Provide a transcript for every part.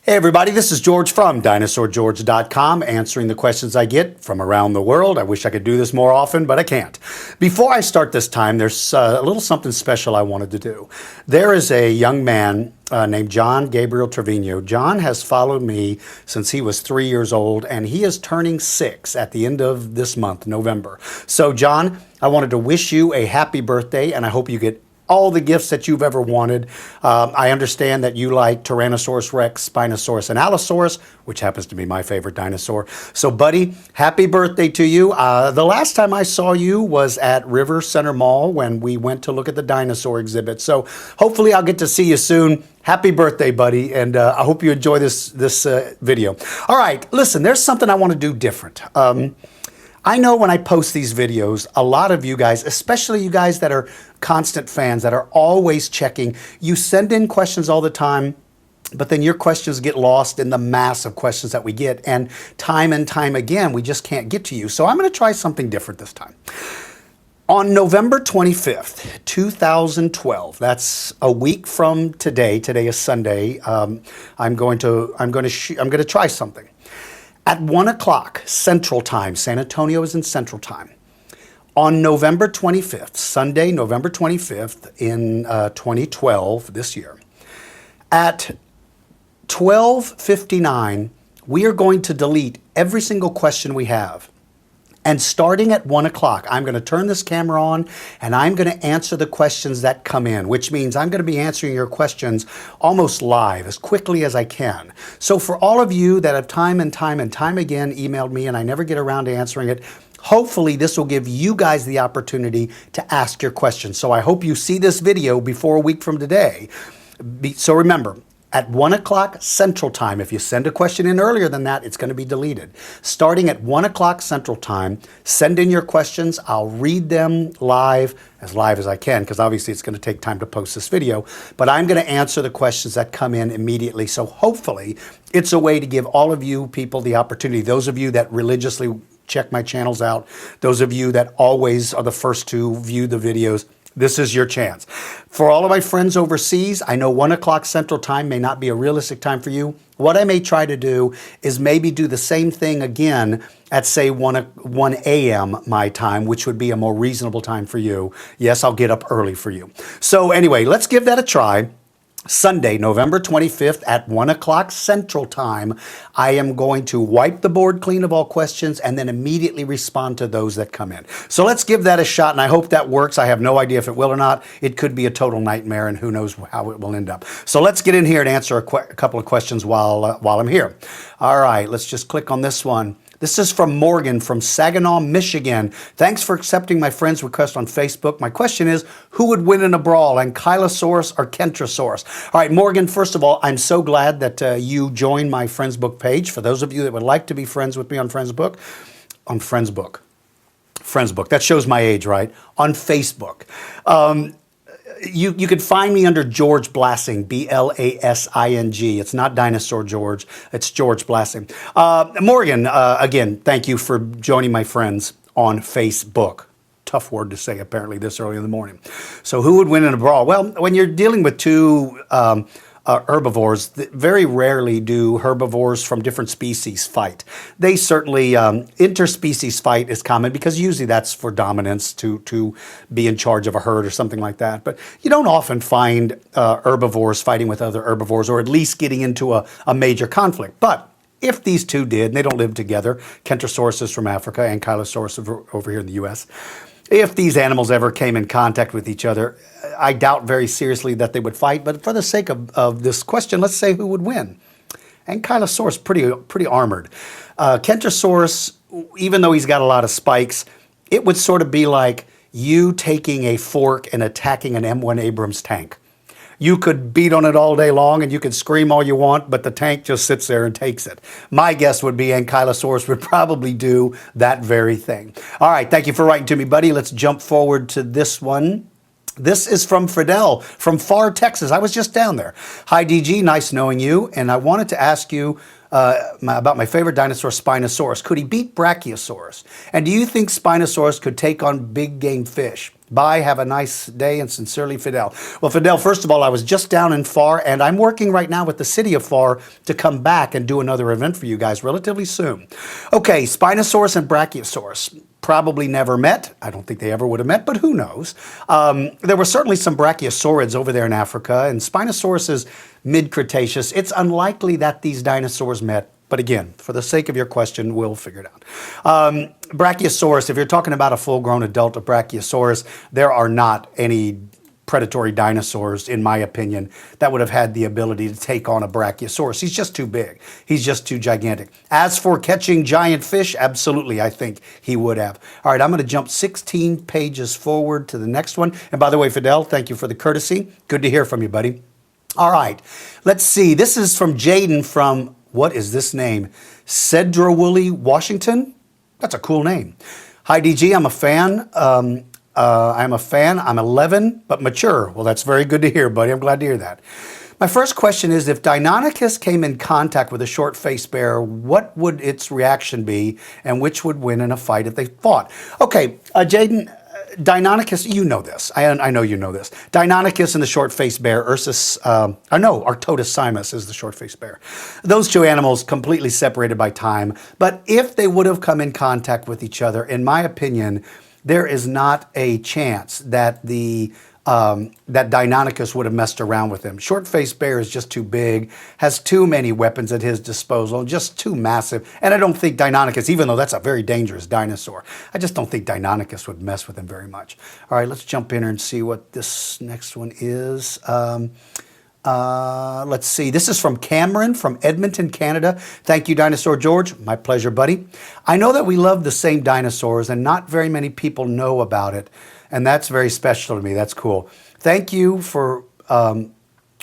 Hey everybody, this is George from DinosaurGeorge.com, answering the questions I get from around the world. I wish I could do this more often, but I can't. Before I start this time, there's a little something special I wanted to do. There is a young man named John Gabriel Trevino. John has followed me since he was 3 years old, and he is turning 6 at the end of this month, November. So John, I wanted to wish you a happy birthday, and I hope you get all the gifts that you've ever wanted. I understand that you like Tyrannosaurus Rex, Spinosaurus, and Anylosaurus, which happens to be my favorite dinosaur. So, buddy, happy birthday to you. The last time I saw you was at River Center Mall when we went to look at the dinosaur exhibit. So, hopefully, I'll get to see you soon. Happy birthday, buddy, and I hope you enjoy this video. All right, listen, there's something I want to do different. I know when I post these videos, a lot of you guys, especially you guys that are constant fans, that are always checking, you send in questions all the time, but then your questions get lost in the mass of questions that we get, and time again, we just can't get to you. So I'm going to try something different this time. On November 25th, 2012, that's a week from today. Today is Sunday. I'm going to try something. At 1 o'clock Central Time, San Antonio is in Central Time, on November 25th, Sunday, November 25th in 2012, this year, at 12:59, we are going to delete every single question we have. And starting at 1 o'clock, I'm going to turn this camera on and I'm going to answer the questions that come in, which means I'm going to be answering your questions almost live, as quickly as I can. So for all of you that have time and time again emailed me and I never get around to answering it, hopefully this will give you guys the opportunity to ask your questions. So I hope you see this video before a week from today. So remember, at 1 o'clock Central Time, if you send a question in earlier than that, it's going to be deleted. Starting at 1 o'clock Central Time, send in your questions. I'll read them live as I can, because obviously it's going to take time to post this video. But I'm going to answer the questions that come in immediately. So hopefully it's a way to give all of you people the opportunity, those of you that religiously check my channels out, those of you that always are the first to view the videos, this is your chance. For all of my friends overseas, I know 1 o'clock Central Time may not be a realistic time for you. What I may try to do is maybe do the same thing again at, say, 1 a.m. my time, which would be a more reasonable time for you. Yes, I'll get up early for you. So anyway, let's give that a try. Sunday, November 25th at 1 o'clock Central Time, I am going to wipe the board clean of all questions and then immediately respond to those that come in. So let's give that a shot, and I hope that works. I have no idea if it will or not. It could be a total nightmare, and who knows how it will end up. So let's get in here and answer a couple of questions while I'm here. All right, let's just click on this one. This is from Morgan from Saginaw, Michigan. Thanks for accepting my friend's request on Facebook. My question is, who would win in a brawl, Anylosaurus or Kentrosaurus? All right, Morgan, first of all, I'm so glad that you joined my Friendsbook page. For those of you that would like to be friends with me on Friendsbook, that shows my age, right? On Facebook. You can find me under George Blassing, B-L-A-S-I-N-G. It's not Dinosaur George, it's George Blassing. Morgan, again, thank you for joining my friends on Facebook. Tough word to say, apparently, this early in the morning. So who would win in a brawl? Well, when you're dealing with two herbivores, very rarely do herbivores from different species fight. They certainly, interspecies fight is common because usually that's for dominance, to be in charge of a herd or something like that. But you don't often find herbivores fighting with other herbivores, or at least getting into a major conflict. But if these two did, and they don't live together, Kentrosaurus is from Africa and Anylosaurus over here in the U.S., if these animals ever came in contact with each other, I doubt very seriously that they would fight. But for the sake of this question, let's say who would win. Anylosaurus pretty armored. Kentrosaurus, even though he's got a lot of spikes, it would sort of be like you taking a fork and attacking an M1 Abrams tank. You could beat on it all day long and you could scream all you want, but the tank just sits there and takes it. My guess would be Anylosaurus would probably do that very thing. All right, thank you for writing to me, buddy. Let's jump forward to this one. This is from Fidel from Far, Texas. I was just down there. Hi, DG. Nice knowing you. And I wanted to ask you about my favorite dinosaur, Spinosaurus. Could he beat Brachiosaurus? And do you think Spinosaurus could take on big game fish? Bye. Have a nice day, and sincerely, Fidel. Well, Fidel, first of all, I was just down in FAR, and I'm working right now with the city of FAR to come back and do another event for you guys relatively soon. Okay, Spinosaurus and Brachiosaurus. Probably never met. I don't think they ever would have met, but who knows? There were certainly some brachiosaurids over there in Africa, and Spinosaurus is mid-Cretaceous. It's unlikely that these dinosaurs met. But again, for the sake of your question, we'll figure it out. Brachiosaurus, if you're talking about a full-grown adult of Brachiosaurus, there are not any predatory dinosaurs, in my opinion, that would have had the ability to take on a Brachiosaurus. He's just too big. He's just too gigantic. As for catching giant fish, absolutely, I think he would have. All right, I'm going to jump 16 pages forward to the next one. And by the way, Fidel, thank you for the courtesy. Good to hear from you, buddy. All right, let's see. This is from Jaden from, what is this name? Sedro-Woolley, Washington? That's a cool name. Hi, DG. I'm a fan. I'm 11, but mature. Well, that's very good to hear, buddy. I'm glad to hear that. My first question is, if Deinonychus came in contact with a short-faced bear, what would its reaction be, and which would win in a fight if they fought? Okay, Jaden, Deinonychus, you know this. I know you know this. Deinonychus and the short-faced bear, Arctodus simus is the short-faced bear. Those two animals completely separated by time. But if they would have come in contact with each other, in my opinion, there is not a chance that that Deinonychus would have messed around with him. Short-faced bear is just too big, has too many weapons at his disposal, just too massive. And I don't think Deinonychus, even though that's a very dangerous dinosaur, I just don't think Deinonychus would mess with him very much. All right, let's jump in here and see what this next one is. Let's see. This is from Cameron from Edmonton, Canada. Thank you, Dinosaur George. My pleasure, buddy. I know that we love the same dinosaurs, and not very many people know about it. And that's very special to me. That's cool. Thank you for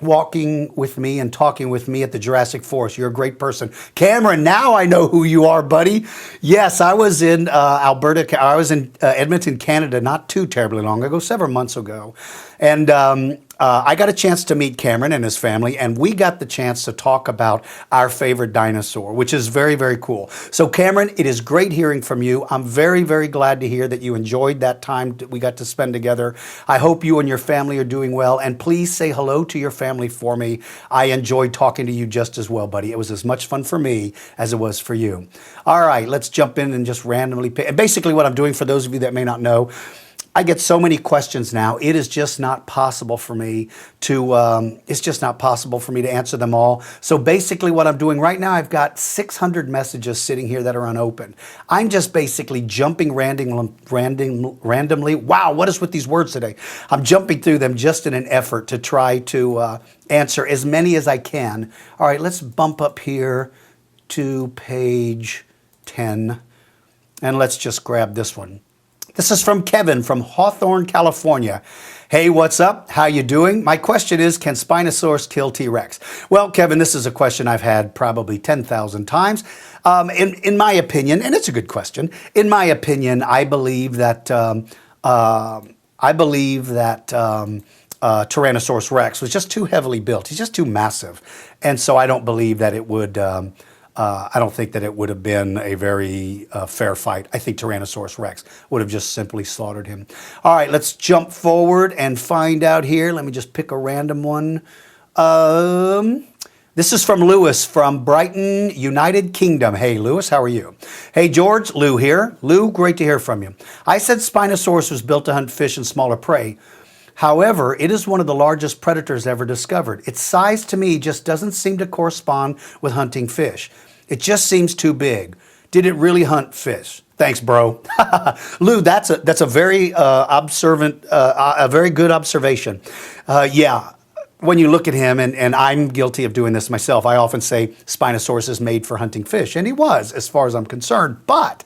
walking with me and talking with me at the Jurassic Forest. You're a great person. Cameron, now I know who you are, buddy. Yes, I was in Edmonton, Canada not too terribly long ago, several months ago. And I got a chance to meet Cameron and his family, and we got the chance to talk about our favorite dinosaur, which is very, very cool. So Cameron, it is great hearing from you. I'm very, very glad to hear that you enjoyed that time that we got to spend together. I hope you and your family are doing well, and please say hello to your family for me. I enjoyed talking to you just as well, buddy. It was as much fun for me as it was for you. All right, let's jump in and just randomly pick. And basically what I'm doing, for those of you that may not know, I get so many questions now. It is just not possible for me to, answer them all. So basically what I'm doing right now, I've got 600 messages sitting here that are unopened. I'm just basically jumping randomly. Wow, what is with these words today? I'm jumping through them just in an effort to try to answer as many as I can. All right, let's bump up here to page 10. And let's just grab this one. This is from Kevin from Hawthorne, California. Hey, what's up? How you doing? My question is, can Spinosaurus kill T-Rex? Well, Kevin, this is a question I've had probably 10,000 times. In my opinion, and it's a good question, in my opinion, I believe that Tyrannosaurus Rex was just too heavily built. He's just too massive. And so I don't believe that it would... I don't think that it would have been a very fair fight. I think Tyrannosaurus Rex would have just simply slaughtered him. All right, let's jump forward and find out here. Let me just pick a random one. This is from Lewis from Brighton, United Kingdom. Hey, Lewis, how are you? Hey, George, Lou here. Lou, great to hear from you. I said Spinosaurus was built to hunt fish and smaller prey. However, it is one of the largest predators ever discovered. Its size to me just doesn't seem to correspond with hunting fish. It just seems too big. Did it really hunt fish? Thanks, bro. Lou, that's a very a very good observation. Yeah, when you look at him, and I'm guilty of doing this myself, I often say Spinosaurus is made for hunting fish, and he was, as far as I'm concerned. But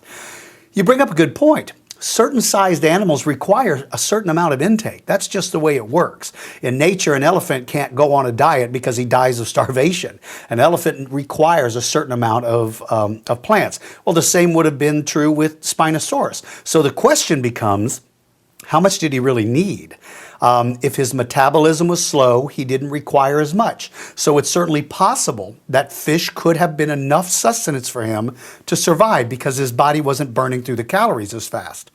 you bring up a good point. Certain sized animals require a certain amount of intake. That's just the way it works. In nature, an elephant can't go on a diet because he dies of starvation. An elephant requires a certain amount of plants. Well, the same would have been true with Spinosaurus. So the question becomes, how much did he really need? If his metabolism was slow, he didn't require as much. So it's certainly possible that fish could have been enough sustenance for him to survive because his body wasn't burning through the calories as fast.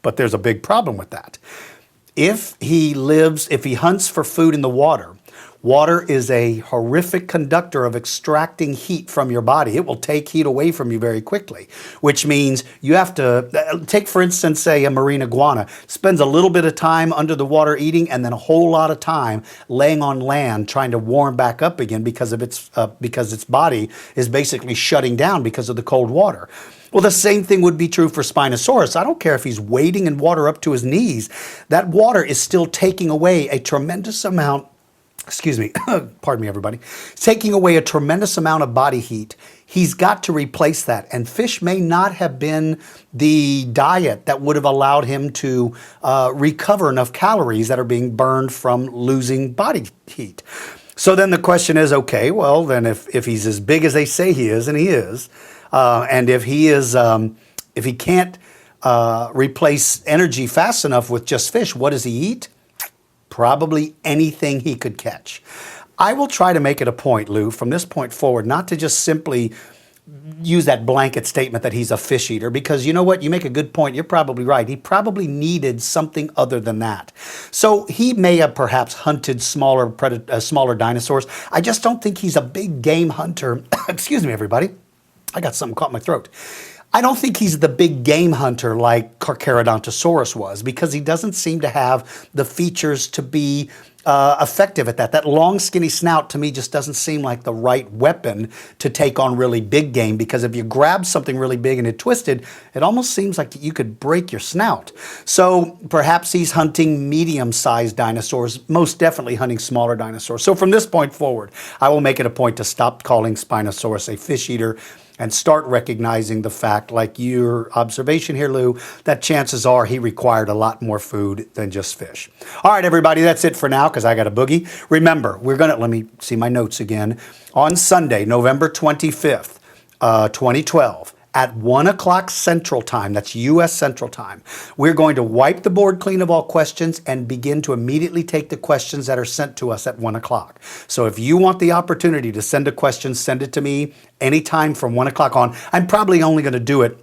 But there's a big problem with that. If he hunts for food in the water, water is a horrific conductor of extracting heat from your body. It will take heat away from you very quickly, which means you have to take, for instance, say a marine iguana spends a little bit of time under the water eating and then a whole lot of time laying on land trying to warm back up again because its body is basically shutting down because of the cold water. Well, the same thing would be true for Spinosaurus. I don't care if he's wading in water up to his knees. That water is still taking away a tremendous amount, excuse me, pardon me, everybody, taking away a tremendous amount of body heat. He's got to replace that. And fish may not have been the diet that would have allowed him to recover enough calories that are being burned from losing body heat. So then the question is, okay, well, then if he's as big as they say he is, and he is, and if he can't replace energy fast enough with just fish, what does he eat? Probably anything he could catch. I will try to make it a point, Lou, from this point forward, not to just simply use that blanket statement that he's a fish eater, because you know what? You make a good point. You're probably right. He probably needed something other than that. So he may have perhaps hunted smaller dinosaurs. I just don't think he's a big game hunter. Excuse me, everybody. I got something caught in my throat. I don't think he's the big game hunter like Kentrosaurus was, because he doesn't seem to have the features to be effective at that. That long, skinny snout to me just doesn't seem like the right weapon to take on really big game, because if you grab something really big and it twisted, it almost seems like you could break your snout. So perhaps he's hunting medium-sized dinosaurs, most definitely hunting smaller dinosaurs. So from this point forward, I will make it a point to stop calling Spinosaurus a fish eater and start recognizing the fact, like your observation here, Lou, that chances are he required a lot more food than just fish. All right, everybody, that's it for now, because I got a boogie. Remember, let me see my notes again. On Sunday, November 25th, 2012, at 1 o'clock Central Time, that's U.S. Central Time, we're going to wipe the board clean of all questions and begin to immediately take the questions that are sent to us at 1 o'clock. So if you want the opportunity to send a question, send it to me anytime from 1 o'clock on. I'm probably only going to do it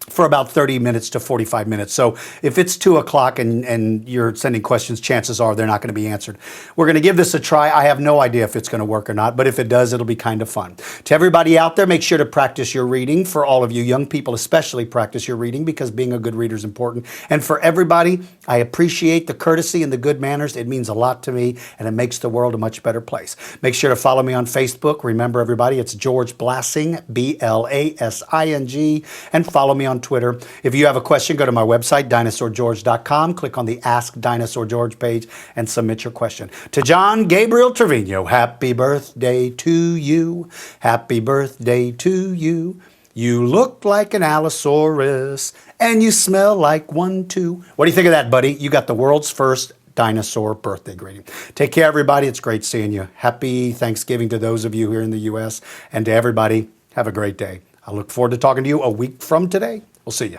for about 30 minutes to 45 minutes. So if it's 2 o'clock and you're sending questions, chances are they're not going to be answered. We're going to give this a try. I have no idea if it's going to work or not, but if it does, it'll be kind of fun. To everybody out there, make sure to practice your reading. For all of you young people, especially practice your reading, because being a good reader is important. And for everybody, I appreciate the courtesy and the good manners. It means a lot to me, and it makes the world a much better place. Make sure to follow me on Facebook. Remember, everybody, it's George Blassing, B-L-A-S-I-N-G, and follow me on Twitter. If you have a question, go to my website, dinosaurgeorge.com, click on the Ask Dinosaur George page, and submit your question. To John Gabriel Trevino, happy birthday to you. Happy birthday to you. You look like an Allosaurus, and you smell like one too. What do you think of that, buddy? You got the world's first dinosaur birthday greeting. Take care, everybody. It's great seeing you. Happy Thanksgiving to those of you here in the U.S., and to everybody, have a great day. I look forward to talking to you a week from today. We'll see you.